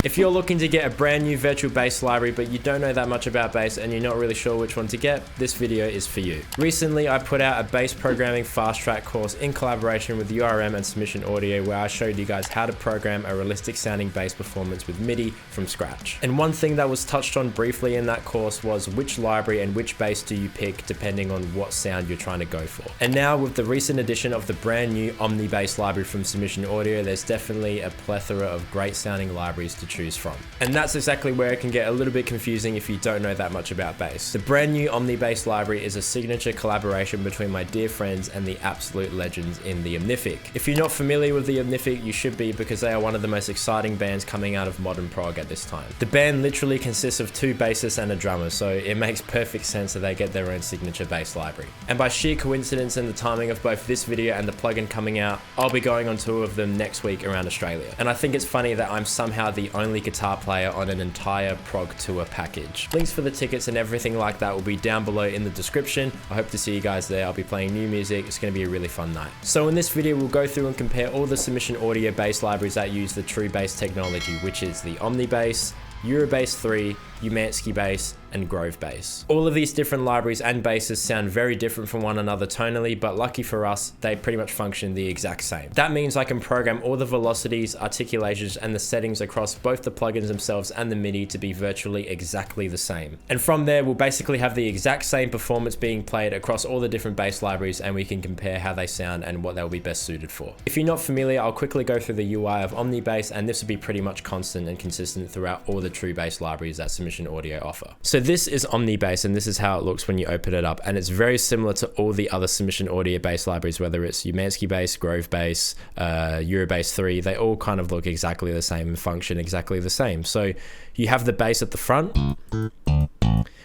If you're looking to get a brand new virtual bass library but you don't know that much about bass and you're not really sure which one to get, this video is for you. Recently I put out a bass programming fast track course in collaboration with URM and Submission Audio where I showed you guys how to program a realistic sounding bass performance with MIDI from scratch. And one thing that was touched on briefly in that course was which library and which bass do you pick depending on what sound you're trying to go for. And now with the recent addition of the brand new OMNIBass library from Submission Audio, there's definitely a plethora of great sounding libraries to choose from. And that's exactly where it can get a little bit confusing if you don't know that much about bass. The brand new OMNIBass library is a signature collaboration between my dear friends and the absolute legends in the OMNIFIC. If you're not familiar with the OMNIFIC, you should be, because they are one of the most exciting bands coming out of modern prog at this time. The band literally consists of two bassists and a drummer, so it makes perfect sense that they get their own signature bass library. And by sheer coincidence and the timing of both this video and the plugin coming out, I'll be going on tour with them next week around Australia. And I think it's funny that I'm somehow the only guitar player on an entire prog tour package. Links for the tickets and everything like that will be down below in the description. I hope to see you guys there. I'll be playing new music. It's going to be a really fun night. So in this video, we'll go through and compare all the Submission Audio bass libraries that use the true bass technology, which is the OMNIBass, Eurobass 3, Humanizing bass, and Grove bass. All of these different libraries and basses sound very different from one another tonally, but lucky for us, they pretty much function the exact same. That means I can program all the velocities, articulations, and the settings across both the plugins themselves and the MIDI to be virtually exactly the same. And from there, we'll basically have the exact same performance being played across all the different bass libraries, and we can compare how they sound and what they'll be best suited for. If you're not familiar, I'll quickly go through the UI of OMNIBass, and this will be pretty much constant and consistent throughout all the true bass libraries that Submission Audio offer. So this is OMNIBass, and this is how it looks when you open it up, and it's very similar to all the other Submission Audio bass libraries, whether it's Humanizing bass, Grove bass, Eurobass 3, they all kind of look exactly the same and function exactly the same. So you have the bass at the front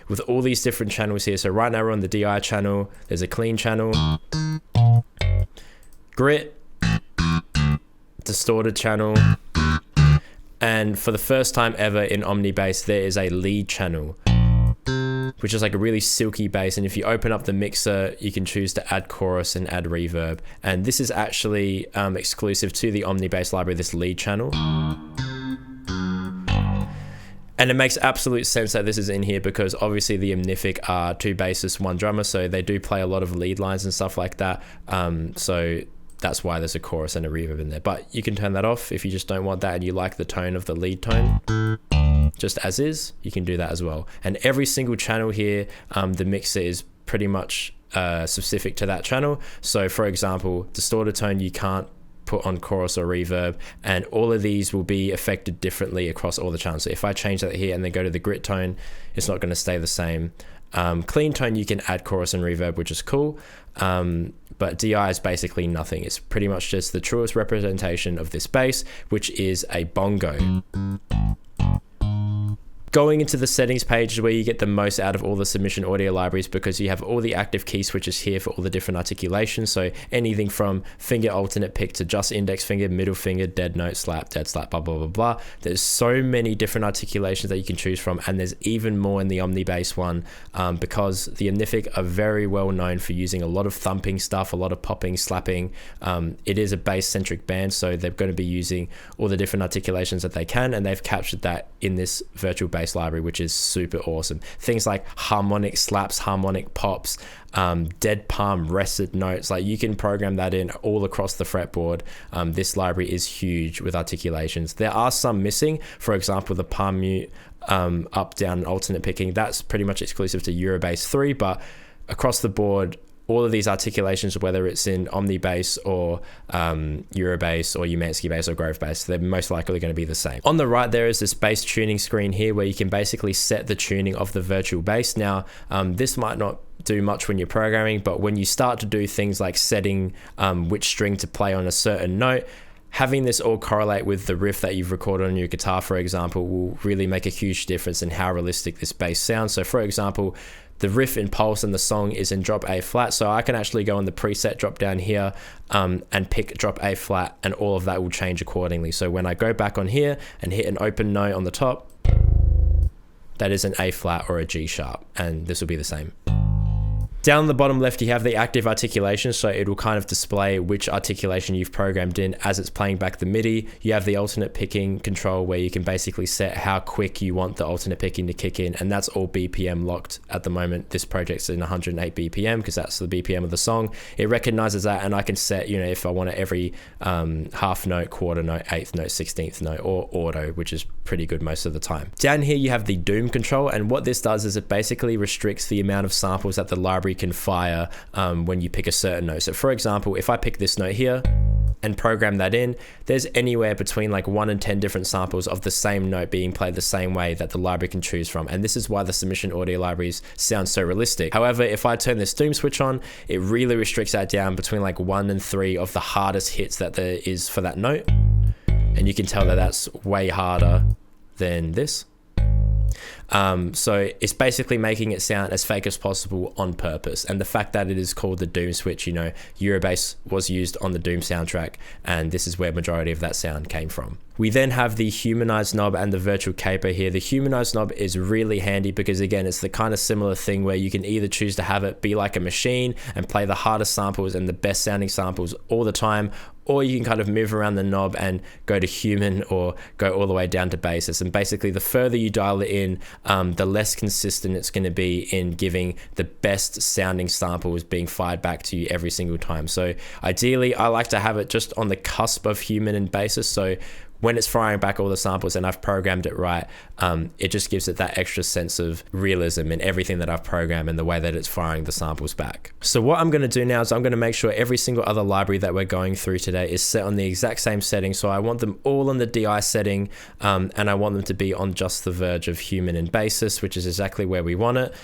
with all these different channels here. So right now we're on the DI channel, there's a clean channel, grit, distorted channel, and for the first time ever in OMNIBass, there is a lead channel, which is like a really silky bass. And if you open up the mixer, you can choose to add chorus and add reverb. And this is actually exclusive to the OMNIBass library, this lead channel. And it makes absolute sense that this is in here because obviously the OMNIFIC are two bassists, one drummer, so they do play a lot of lead lines and stuff like that. So that's why there's a chorus and a reverb in there. But you can turn that off if you just don't want that and you like the tone of the lead tone just as is, you can do that as well. And every single channel here, the mixer is pretty much specific to that channel. So for example, distorted tone, you can't put on chorus or reverb, and all of these will be affected differently across all the channels. So if I change that here and then go to the grit tone, it's not going to stay the same. Clean tone, you can add chorus and reverb, which is cool. But DI is basically nothing. It's pretty much just the truest representation of this bass, which is a bongo. Going into the settings page is where you get the most out of all the Submission Audio libraries because you have all the active key switches here for all the different articulations. So anything from finger alternate pick to just index finger, middle finger, dead note, slap, dead slap, blah, blah, blah, blah. There's so many different articulations that you can choose from, and there's even more in the OMNIBass one because the OMNIFIC are very well known for using a lot of thumping stuff, a lot of popping, slapping. It is a bass-centric band, so they're going to be using all the different articulations that they can, and they've captured that in this virtual bass library, which is super awesome. Things like harmonic slaps, harmonic pops, dead palm rested notes, like you can program that in all across the fretboard. This library is huge with articulations. There are some missing, for example the palm mute, up, down, alternate picking. That's pretty much exclusive to Eurobass 3, but across the board, all of these articulations, whether it's in OMNIBass or Eurobass or Humanizing bass or Grove bass, they're most likely going to be the same. On the right, there is this bass tuning screen here where you can basically set the tuning of the virtual bass. Now, this might not do much when you're programming, but when you start to do things like setting which string to play on a certain note, having this all correlate with the riff that you've recorded on your guitar, for example, will really make a huge difference in how realistic this bass sounds. So for example, the riff in Pulse and the song is in drop A flat, so I can actually go in the preset drop down here and pick drop A flat, and all of that will change accordingly. So when I go back on here and hit an open note on the top, that is an A flat or a G sharp, and this will be the same. Down on the bottom left, you have the active articulation, so it will kind of display which articulation you've programmed in as it's playing back the MIDI. You have the alternate picking control where you can basically set how quick you want the alternate picking to kick in, and that's all BPM locked at the moment. This project's in 108 BPM because that's the BPM of the song. It recognizes that, and I can set, you know, if I want it every half note, quarter note, eighth note, 16th note, or auto, which is pretty good most of the time. Down here, you have the doom control, and what this does is it basically restricts the amount of samples that the library can fire when you pick a certain note. So for example, if I pick this note here and program that in, there's anywhere between like 1 and 10 different samples of the same note being played the same way that the library can choose from. And this is why the submission audio libraries sound so realistic. However, if I turn this doom switch on, it really restricts that down between like 1 and 3 of the hardest hits that there is for that note. And you can tell that that's way harder than this. So it's basically making it sound as fake as possible on purpose. And the fact that it is called the Doom switch, you know, Eurobass was used on the Doom soundtrack, and this is where majority of that sound came from. We then have the Humanized knob and the virtual capo here. The Humanized knob is really handy because, again, it's the kind of similar thing where you can either choose to have it be like a machine and play the hardest samples and the best sounding samples all the time, or you can kind of move around the knob and go to human or go all the way down to basis. And basically, the further you dial it in, the less consistent it's going to be in giving the best sounding samples being fired back to you every single time. So ideally, I like to have it just on the cusp of human and basis. So when it's firing back all the samples and I've programmed it right, it just gives it that extra sense of realism in everything that I've programmed and the way that it's firing the samples back. So what I'm going to do now is I'm going to make sure every single other library that we're going through today is set on the exact same setting. So I want them all on the DI setting, and I want them to be on just the verge of human and basis, which is exactly where we want it.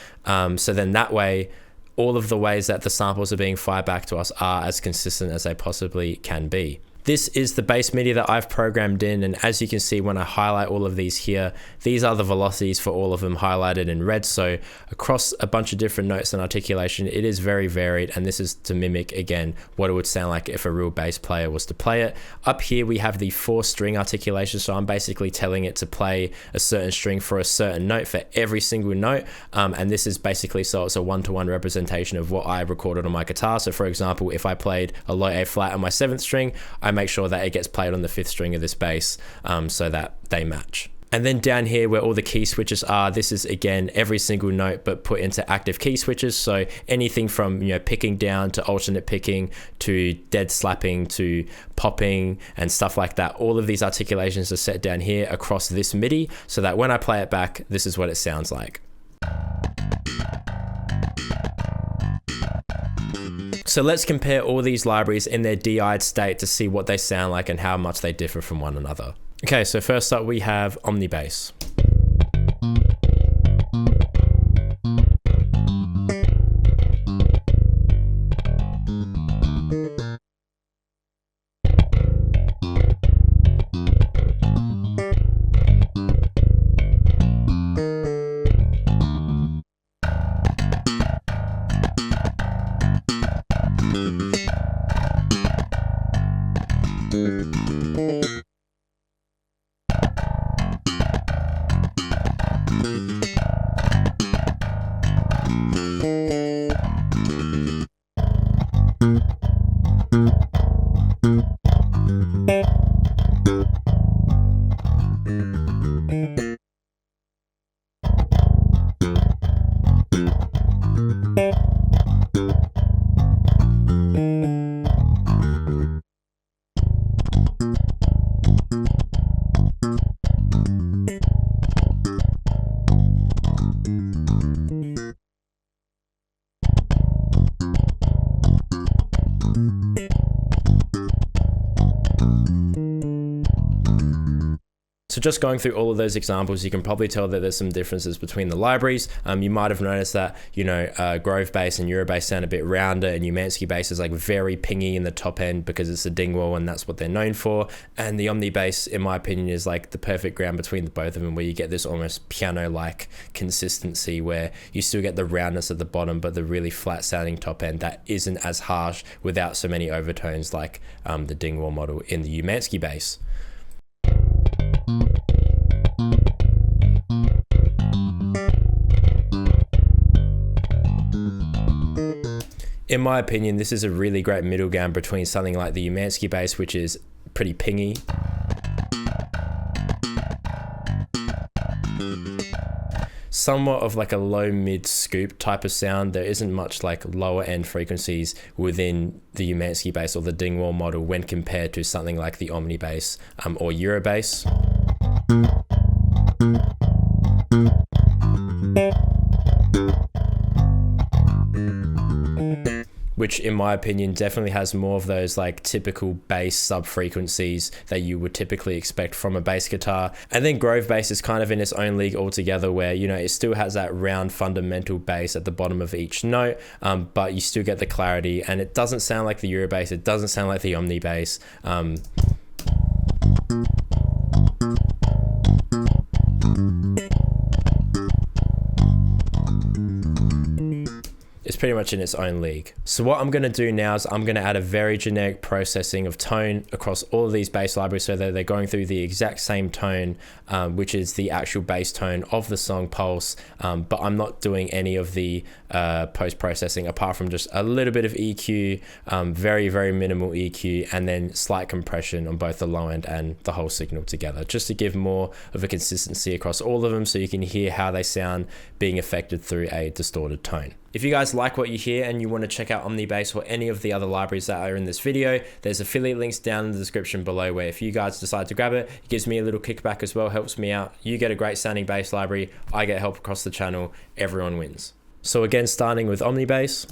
So then that way, all of the ways that the samples are being fired back to us are as consistent as they possibly can be. This is the bass MIDI that I've programmed in, and as you can see when I highlight all of these here, these are the velocities for all of them highlighted in red. So across a bunch of different notes and articulation, it is very varied, and this is to mimic, again, what it would sound like if a real bass player was to play it. Up here we have the 4-string articulation, so I'm basically telling it to play a certain string for a certain note for every single note, and this is basically so it's a one-to-one representation of what I recorded on my guitar. So for example, if I played a low A flat on my 7th string, I make sure that it gets played on the 5th string of this bass, so that they match. And then down here where all the key switches are, this is again every single note but put into active key switches. So anything from, you know, picking down to alternate picking to dead slapping to popping and stuff like that. All of these articulations are set down here across this MIDI so that when I play it back, this is what it sounds like. So let's compare all these libraries in their DI'd state to see what they sound like and how much they differ from one another. Okay, so first up we have OmniBass. So just going through all of those examples, you can probably tell that there's some differences between the libraries. You might have noticed that, you know, Grove bass and Eurobass sound a bit rounder, and Humanizing bass is like very pingy in the top end because it's a dingwall and that's what they're known for. And the OmniBass, in my opinion, is like the perfect ground between the both of them, where you get this almost piano-like consistency where you still get the roundness at the bottom, but the really flat sounding top end that isn't as harsh without so many overtones like the dingwall model in the Humanizing bass. In my opinion, this is a really great middle ground between something like the Humanizing bass, which is pretty pingy, somewhat of like a low mid scoop type of sound. There isn't much like lower end frequencies within the Humanizing bass or the Dingwall model when compared to something like the OmniBass or Eurobass. Which in my opinion definitely has more of those like typical bass sub frequencies that you would typically expect from a bass guitar. And then Grove bass is kind of in its own league altogether, where, you know, it still has that round fundamental bass at the bottom of each note, but you still get the clarity, and it doesn't sound like the Eurobass, it doesn't sound like the OmniBass. It's pretty much in its own league. So what I'm going to do now is I'm going to add a very generic processing of tone across all of these bass libraries so that they're going through the exact same tone, which is the actual bass tone of the song Pulse, but I'm not doing any of the post-processing apart from just a little bit of EQ, very, very minimal EQ, and then slight compression on both the low end and the whole signal together, just to give more of a consistency across all of them so you can hear how they sound being affected through a distorted tone. If you guys like what you hear and you want to check out OmniBass or any of the other libraries that are in this video, there's affiliate links down in the description below, where if you guys decide to grab it, it gives me a little kickback as well, helps me out. You get a great sounding bass library, I get help across the channel, everyone wins. So again, starting with OmniBass.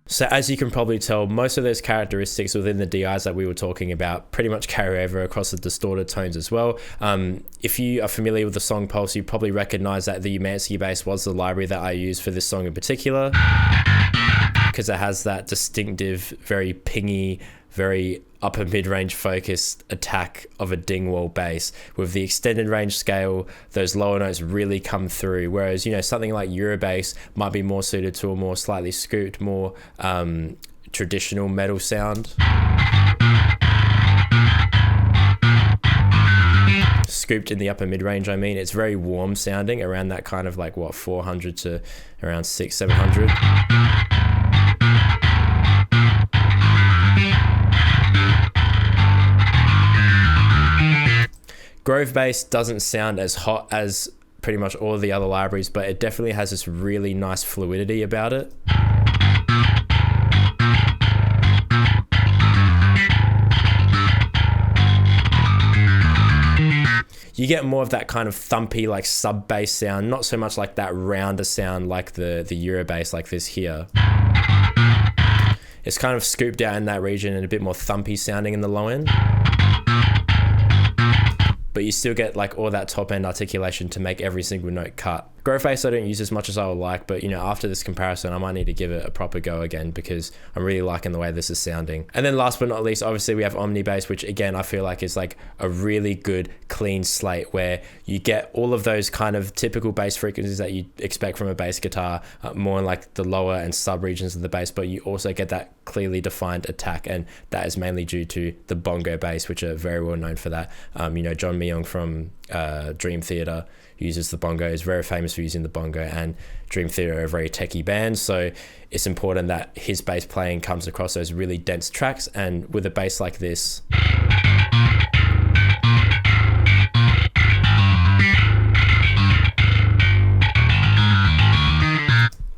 So as you can probably tell, most of those characteristics within the DIs that we were talking about pretty much carry over across the distorted tones as well. If you are familiar with the song Pulse, you probably recognize that the Humanizing bass was the library that I used for this song in particular, because it has that distinctive, very pingy, very upper mid-range focused attack of a Dingwall bass. With the extended range scale, those lower notes really come through, whereas, you know, something like Eurobass might be more suited to a more slightly scooped, more traditional metal sound. Scooped in the upper mid-range, I mean. It's very warm sounding, around that kind of like, what, 400 to around 600-700. Grove bass doesn't sound as hot as pretty much all of the other libraries, but it definitely has this really nice fluidity about it. You get more of that kind of thumpy, like sub bass sound, not so much like that rounder sound like the Eurobass like this here. It's kind of scooped out in that region and a bit more thumpy sounding in the low end. But you still get like all that top end articulation to make every single note cut. Grove bass I don't use as much as I would like, but, you know, after this comparison I might need to give it a proper go again, because I'm really liking the way this is sounding. And then last but not least, obviously we have OmniBass, which again I feel like is like a really good clean slate, where you get all of those kind of typical bass frequencies that you expect from a bass guitar, more in like the lower and sub regions of the bass, but you also get that clearly defined attack, and that is mainly due to the bongo bass, which are very well known for that. You know, John Myung from Dream Theater uses the bongo, is very famous for using the bongo, and Dream Theater are a very techie band, so it's important that his bass playing comes across those really dense tracks. And with a bass like this,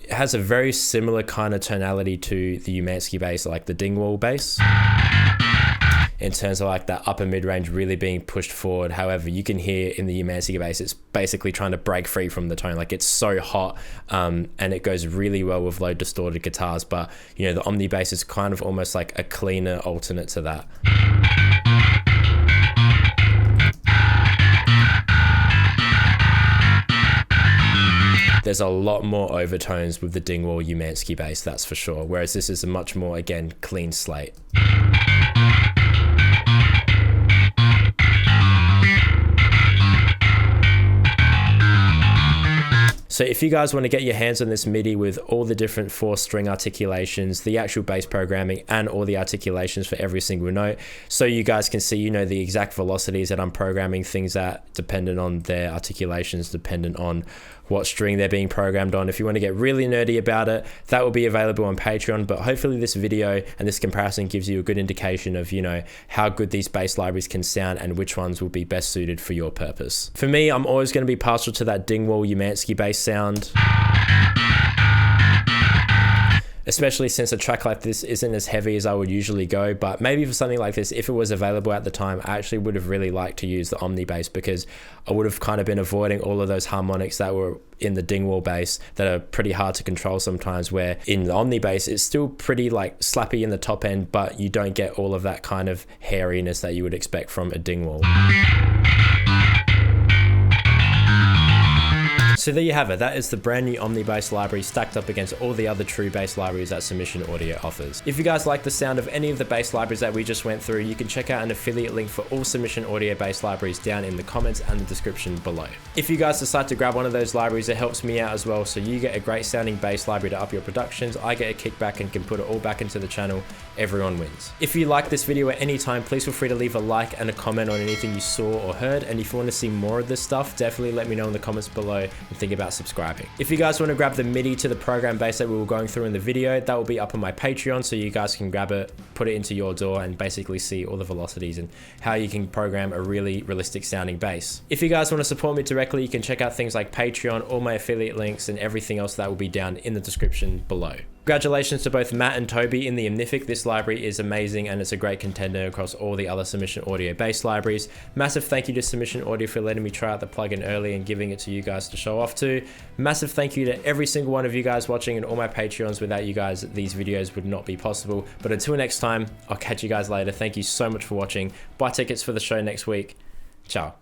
it has a very similar kind of tonality to the Humanizing bass, like the Dingwall bass, in terms of like that upper mid-range really being pushed forward. However, you can hear in the Humanizing bass, it's basically trying to break free from the tone. Like, it's so hot, and it goes really well with low distorted guitars. But you know, the OMNIBass is kind of almost like a cleaner alternate to that. There's a lot more overtones with the Dingwall Humanizing bass, that's for sure. Whereas this is a much more, again, clean slate. So if you guys want to get your hands on this MIDI with all the different 4-string articulations, the actual bass programming, and all the articulations for every single note, so you guys can see, you know, the exact velocities that I'm programming, things that dependent on their articulations, dependent on what string they're being programmed on. If you want to get really nerdy about it, that will be available on Patreon. But hopefully this video and this comparison gives you a good indication of, you know, how good these bass libraries can sound and which ones will be best suited for your purpose. For me, I'm always going to be partial to that Dingwall Humanizing bass sound, especially since a track like this isn't as heavy as I would usually go. But maybe for something like this, if it was available at the time, I actually would have really liked to use the OMNIBass, because I would have kind of been avoiding all of those harmonics that were in the Dingwall bass that are pretty hard to control sometimes, where in the OMNIBass it's still pretty like slappy in the top end, but you don't get all of that kind of hairiness that you would expect from a Dingwall. So there you have it. That is the brand new OMNIBass library stacked up against all the other true bass libraries that Submission Audio offers. If you guys like the sound of any of the bass libraries that we just went through, you can check out an affiliate link for all Submission Audio bass libraries down in the comments and the description below. If you guys decide to grab one of those libraries, it helps me out as well, so you get a great sounding bass library to up your productions, I get a kickback and can put it all back into the channel. Everyone wins. If you like this video at any time, please feel free to leave a like and a comment on anything you saw or heard, and if you want to see more of this stuff, definitely let me know in the comments below and think about subscribing. If you guys want to grab the MIDI to the program bass that we were going through in the video, that will be up on my Patreon, so you guys can grab it, put it into your DAW, and basically see all the velocities and how you can program a really realistic sounding bass. If you guys want to support me directly, you can check out things like Patreon, all my affiliate links, and everything else that will be down in the description below. Congratulations to both Matt and Toby in the OMNIFIC. This library is amazing and it's a great contender across all the other Submission Audio bass libraries. Massive thank you to Submission Audio for letting me try out the plugin early and giving it to you guys to show off to. Massive thank you to every single one of you guys watching and all my Patreons. Without you guys, these videos would not be possible. But until next time, I'll catch you guys later. Thank you so much for watching. Buy tickets for the show next week. Ciao.